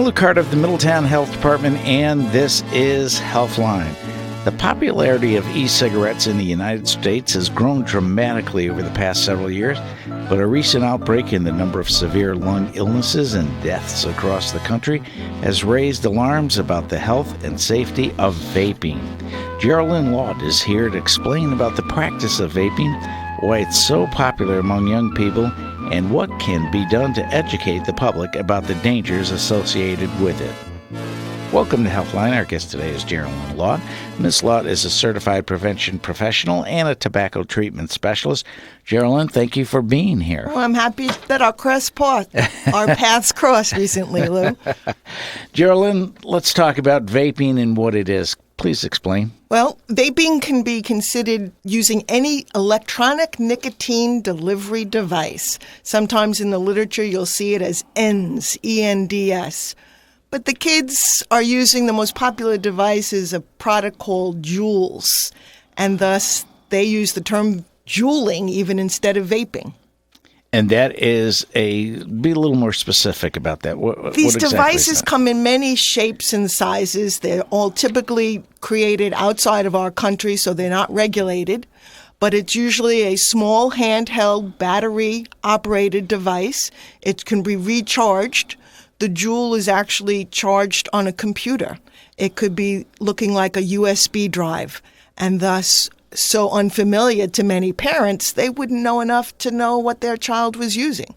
Lou Carta of the Middletown Health Department, and this is Healthline. The popularity of e-cigarettes in the United States has grown dramatically over the past several years, but a recent outbreak in the number of severe lung illnesses and deaths across the country has raised alarms about the health and safety of vaping. Geralyn Laut is here to explain about the practice of vaping, why it's so popular among young people, and what can be done to educate the public about the dangers associated with it. Welcome to Healthline. Our guest today is Geralyn Laut. Ms. Laut is a certified prevention professional and a tobacco treatment specialist. Geralyn, thank you for being here. Well, I'm happy that our paths crossed recently, Lou. Geralyn, let's talk about vaping and what it is. Please explain. Well, vaping can be considered using any electronic nicotine delivery device. Sometimes in the literature you'll see it as ENDS, E-N-D-S. But the kids are using the most popular device is a product called JUULs, and thus they use the term juuling even instead of vaping. And that is be a little more specific about that. These what exactly devices come in many shapes and sizes. They're all typically created outside of our country, so they're not regulated. But it's usually a small handheld battery-operated device. It can be recharged. The JUUL is actually charged on a computer. It could be looking like a USB drive, and thus so unfamiliar to many parents, they wouldn't know enough to know what their child was using.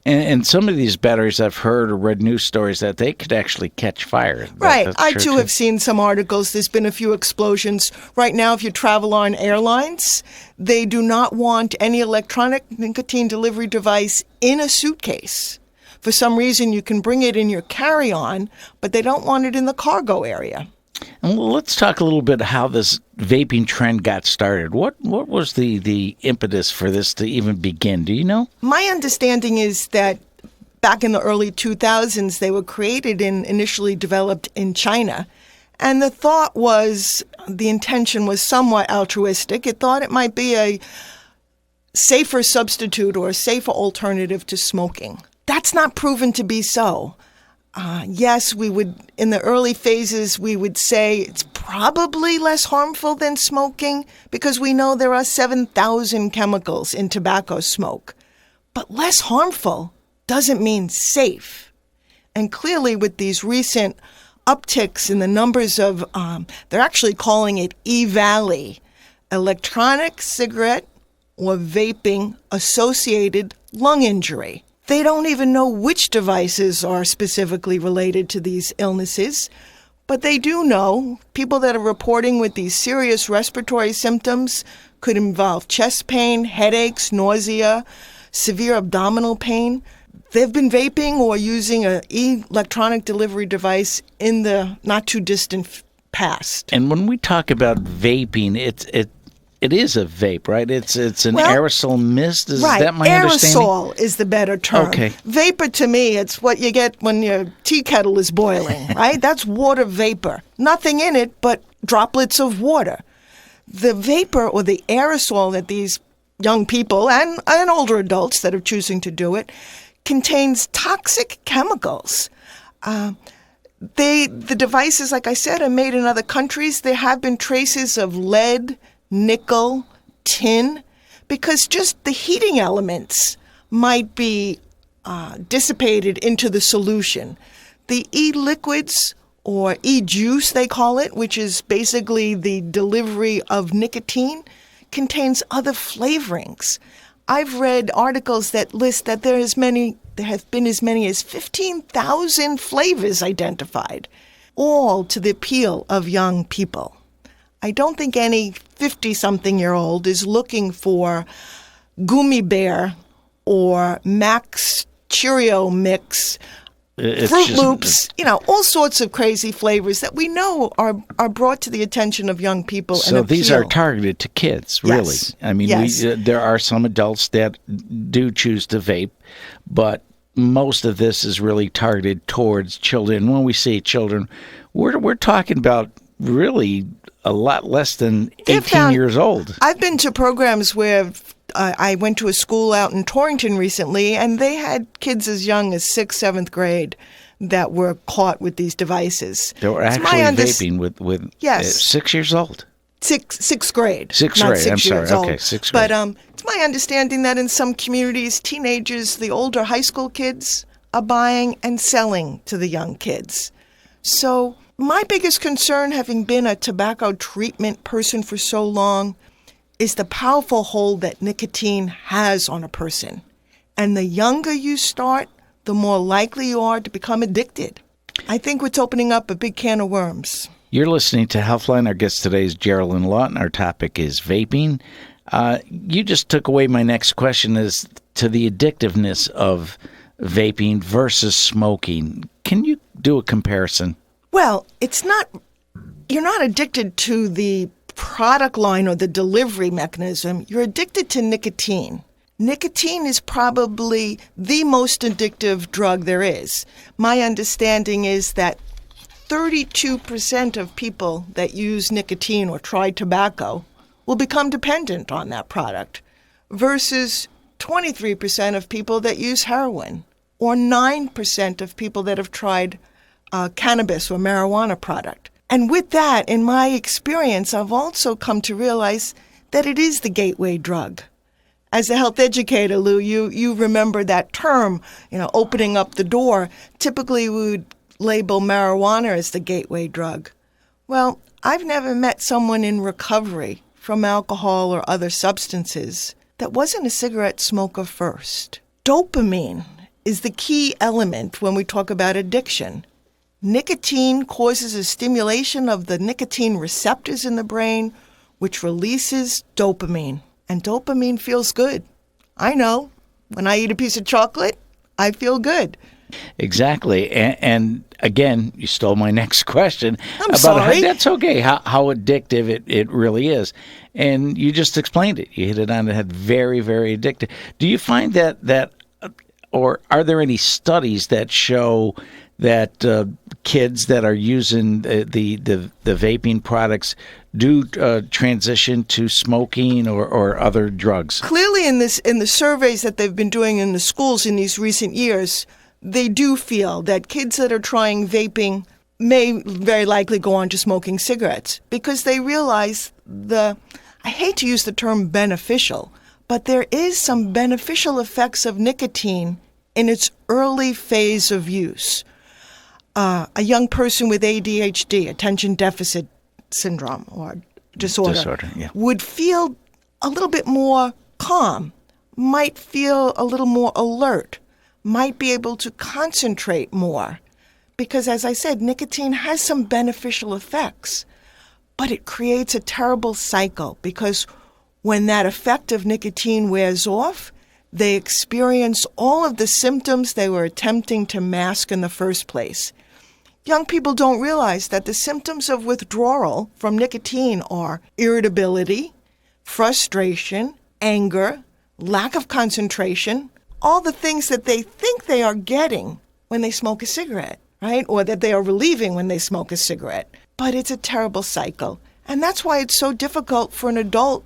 And some of these batteries, I've heard or read news stories that they could actually catch fire. Right. I, too, have seen some articles. There's been a few explosions. Right now, if you travel on airlines, they do not want any electronic nicotine delivery device in a suitcase. For some reason, you can bring it in your carry-on, but they don't want it in the cargo area. And let's talk a little bit how this vaping trend got started. What was the impetus for this to even begin? Do you know? My understanding is that back in the early 2000s, they were created and initially developed in China. And the intention was somewhat altruistic. It thought it might be a safer substitute or a safer alternative to smoking. That's not proven to be so. Yes, in the early phases, we would say it's probably less harmful than smoking because we know there are 7,000 chemicals in tobacco smoke. But less harmful doesn't mean safe. And clearly with these recent upticks in the numbers of, they're actually calling it EVALI, electronic cigarette or vaping associated lung injury. They don't even know which devices are specifically related to these illnesses, but they do know people that are reporting with these serious respiratory symptoms could involve chest pain, headaches, nausea, severe abdominal pain. They've been vaping or using an electronic delivery device in the not-too-distant past. And when we talk about vaping, it is a vape, right? It's an aerosol mist. Is that my understanding? Aerosol is the better term. Okay. Vapor to me, it's what you get when your tea kettle is boiling, right? That's water vapor. Nothing in it but droplets of water. The vapor or the aerosol that these young people and older adults that are choosing to do it contains toxic chemicals. The devices, like I said, are made in other countries. There have been traces of lead, nickel, tin, because just the heating elements might be dissipated into the solution. The e-liquids, or e-juice they call it, which is basically the delivery of nicotine, contains other flavorings. I've read articles that list that there have been as many as 15,000 flavors identified, all to the appeal of young people. I don't think any 50-something-year-old is looking for Gummy Bear or Max Cheerio Mix, Fruit Loops, all sorts of crazy flavors that we know are brought to the attention of young people. So these are targeted to kids, really. Yes. I mean, yes. There are some adults that do choose to vape, but most of this is really targeted towards children. When we say children, we're talking about really a lot less than 18 years old. I've been to programs where I went to a school out in Torrington recently, and they had kids as young as 6th, 7th grade that were caught with these devices. They were actually vaping with yes. 6 years old. Sixth grade. Sixth not grade, 6 I'm sorry. years old. Okay, sixth grade. But it's my understanding that in some communities, teenagers, the older high school kids, are buying and selling to the young kids. So my biggest concern, having been a tobacco treatment person for so long, is the powerful hold that nicotine has on a person. And the younger you start, the more likely you are to become addicted. I think it's opening up a big can of worms. You're listening to Healthline. Our guest today is Geralyn Laut, and our topic is vaping. You just took away my next question as to the addictiveness of vaping versus smoking. Can you do a comparison? Well, you're not addicted to the product line or the delivery mechanism. You're addicted to nicotine. Nicotine is probably the most addictive drug there is. My understanding is that 32% of people that use nicotine or try tobacco will become dependent on that product versus 23% of people that use heroin or 9% of people that have tried cannabis or marijuana product. And with that, in my experience, I've also come to realize that it is the gateway drug. As a health educator, Lou, you remember that term, opening up the door. Typically, we would label marijuana as the gateway drug. Well, I've never met someone in recovery from alcohol or other substances that wasn't a cigarette smoker first. Dopamine is the key element when we talk about addiction. Nicotine causes a stimulation of the nicotine receptors in the brain, which releases dopamine. And dopamine feels good. I know. When I eat a piece of chocolate, I feel good. Exactly. And again, you stole my next question. I'm sorry. That's okay, how addictive it really is. And you just explained it. You hit it on the head. Very, very addictive. Do you find that or are there any studies that show that kids that are using the vaping products do transition to smoking or other drugs? Clearly, in the surveys that they've been doing in the schools in these recent years, they do feel that kids that are trying vaping may very likely go on to smoking cigarettes because they realize I hate to use the term beneficial, but there is some beneficial effects of nicotine in its early phase of use. A young person with ADHD, attention deficit syndrome or disorder yeah, would feel a little bit more calm, might feel a little more alert, might be able to concentrate more. Because as I said, nicotine has some beneficial effects, but it creates a terrible cycle because when that effect of nicotine wears off, they experience all of the symptoms they were attempting to mask in the first place. Young people don't realize that the symptoms of withdrawal from nicotine are irritability, frustration, anger, lack of concentration, all the things that they think they are getting when they smoke a cigarette, right? Or that they are relieving when they smoke a cigarette. But it's a terrible cycle. And that's why it's so difficult for an adult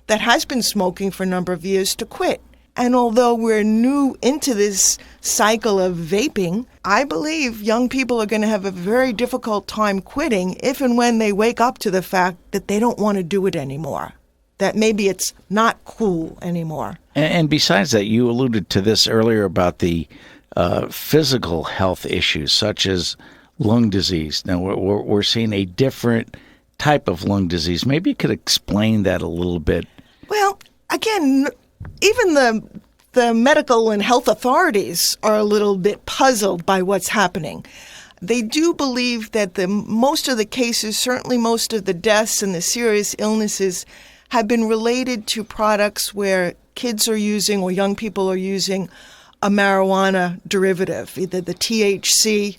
that has been smoking for a number of years to quit. And although we're new into this cycle of vaping, I believe young people are going to have a very difficult time quitting if and when they wake up to the fact that they don't want to do it anymore, that maybe it's not cool anymore. And besides that, you alluded to this earlier about the physical health issues such as lung disease. Now, we're seeing a different type of lung disease. Maybe you could explain that a little bit. Well, again, even the medical and health authorities are a little bit puzzled by what's happening. They do believe that most of the cases, certainly most of the deaths and the serious illnesses, have been related to products where kids are using or young people are using a marijuana derivative, either the THC.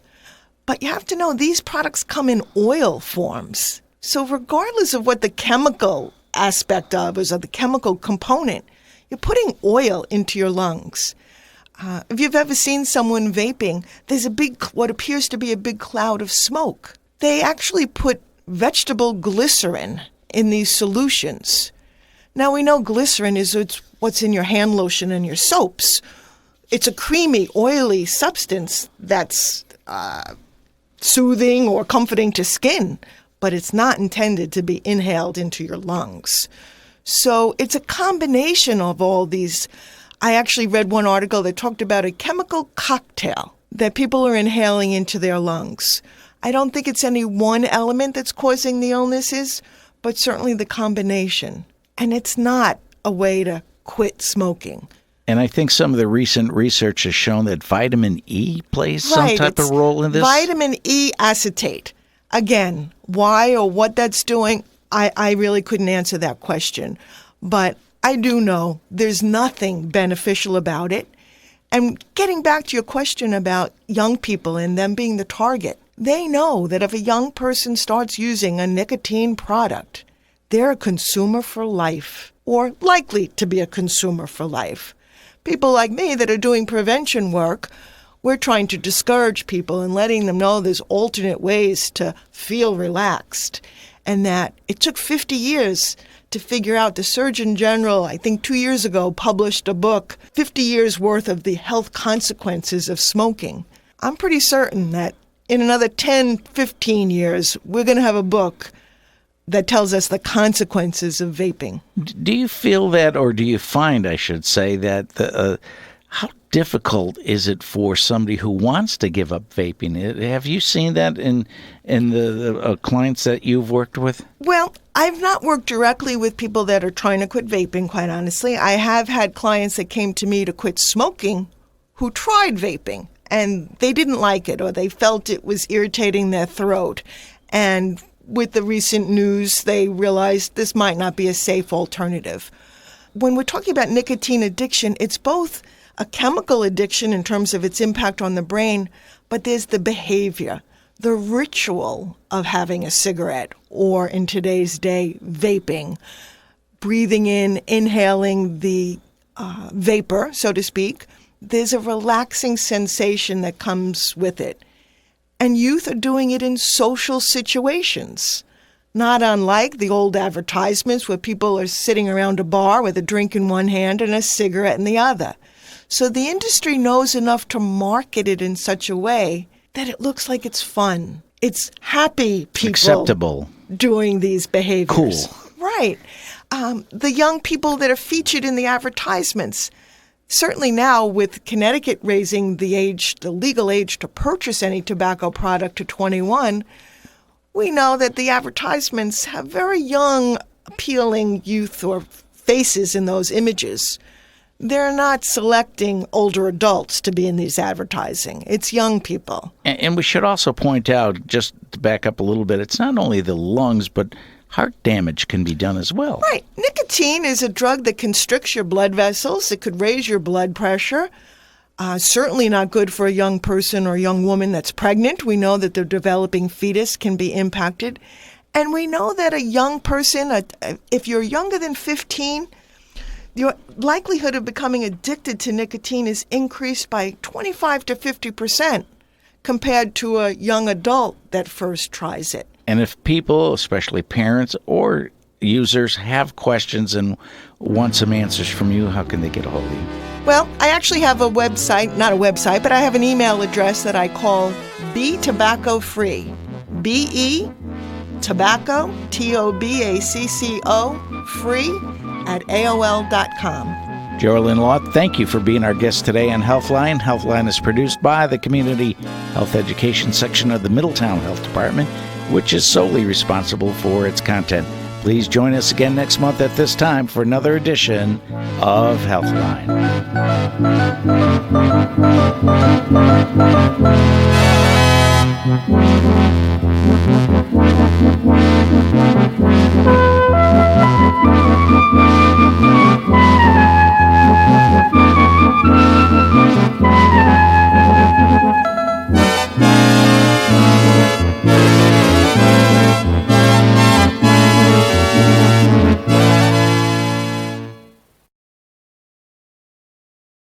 But you have to know these products come in oil forms. So regardless of what the chemical aspect of is, or the chemical component, you're putting oil into your lungs. If you've ever seen someone vaping, there's what appears to be a big cloud of smoke. They actually put vegetable glycerin in these solutions. Now, we know glycerin is what's in your hand lotion and your soaps. It's a creamy, oily substance that's soothing or comforting to skin, but it's not intended to be inhaled into your lungs. So it's a combination of all these. I actually read one article that talked about a chemical cocktail that people are inhaling into their lungs. I don't think it's any one element that's causing the illnesses, but certainly the combination. And it's not a way to quit smoking. And I think some of the recent research has shown that vitamin E plays some type of role in this. Vitamin E acetate. Again, why or what that's doing, I really couldn't answer that question. But I do know there's nothing beneficial about it. And getting back to your question about young people and them being the target, they know that if a young person starts using a nicotine product, they're a consumer for life, or likely to be a consumer for life. People like me that are doing prevention work, we're trying to discourage people and letting them know there's alternate ways to feel relaxed, and that it took 50 years to figure out. The Surgeon General, I think 2 years ago, published a book, 50 years worth of the health consequences of smoking. I'm pretty certain that in another 10, 15 years, we're going to have a book that tells us the consequences of vaping. Do you feel that, or do you find, I should say, that how difficult is it for somebody who wants to give up vaping? Have you seen that in the clients that you've worked with? Well, I've not worked directly with people that are trying to quit vaping, quite honestly. I have had clients that came to me to quit smoking who tried vaping, and they didn't like it, or they felt it was irritating their throat. And with the recent news, they realized this might not be a safe alternative. When we're talking about nicotine addiction, it's both a chemical addiction in terms of its impact on the brain, but there's the behavior, the ritual of having a cigarette, or in today's day, vaping, breathing in, inhaling the vapor, so to speak. There's a relaxing sensation that comes with it. And youth are doing it in social situations, not unlike the old advertisements where people are sitting around a bar with a drink in one hand and a cigarette in the other. So the industry knows enough to market it in such a way that it looks like it's fun. It's happy people acceptable doing these behaviors. Cool. Right. The young people that are featured in the advertisements. Certainly now, with Connecticut raising the legal age to purchase any tobacco product to 21, we know that the advertisements have very young, appealing youth or faces in those images. They're not selecting older adults to be in these advertising. It's young people. And we should also point out, just to back up a little bit, it's not only the lungs, but heart damage can be done as well. Right. Nicotine is a drug that constricts your blood vessels. It could raise your blood pressure. Certainly not good for a young person or young woman that's pregnant. We know that the developing fetus can be impacted. And we know that a young person, if you're younger than 15, your likelihood of becoming addicted to nicotine is increased by 25 to 50% compared to a young adult that first tries it. And if people, especially parents or users, have questions and want some answers from you, how can they get a hold of you? Well, I actually have a website, not a website, but I have an email address that I call Be Tobacco Free. B-E, tobacco, Tobacco, free at AOL.com. Geralyn Laut, thank you for being our guest today on Healthline. Healthline is produced by the Community Health Education section of the Middletown Health Department, which is solely responsible for its content. Please join us again next month at this time for another edition of Healthline.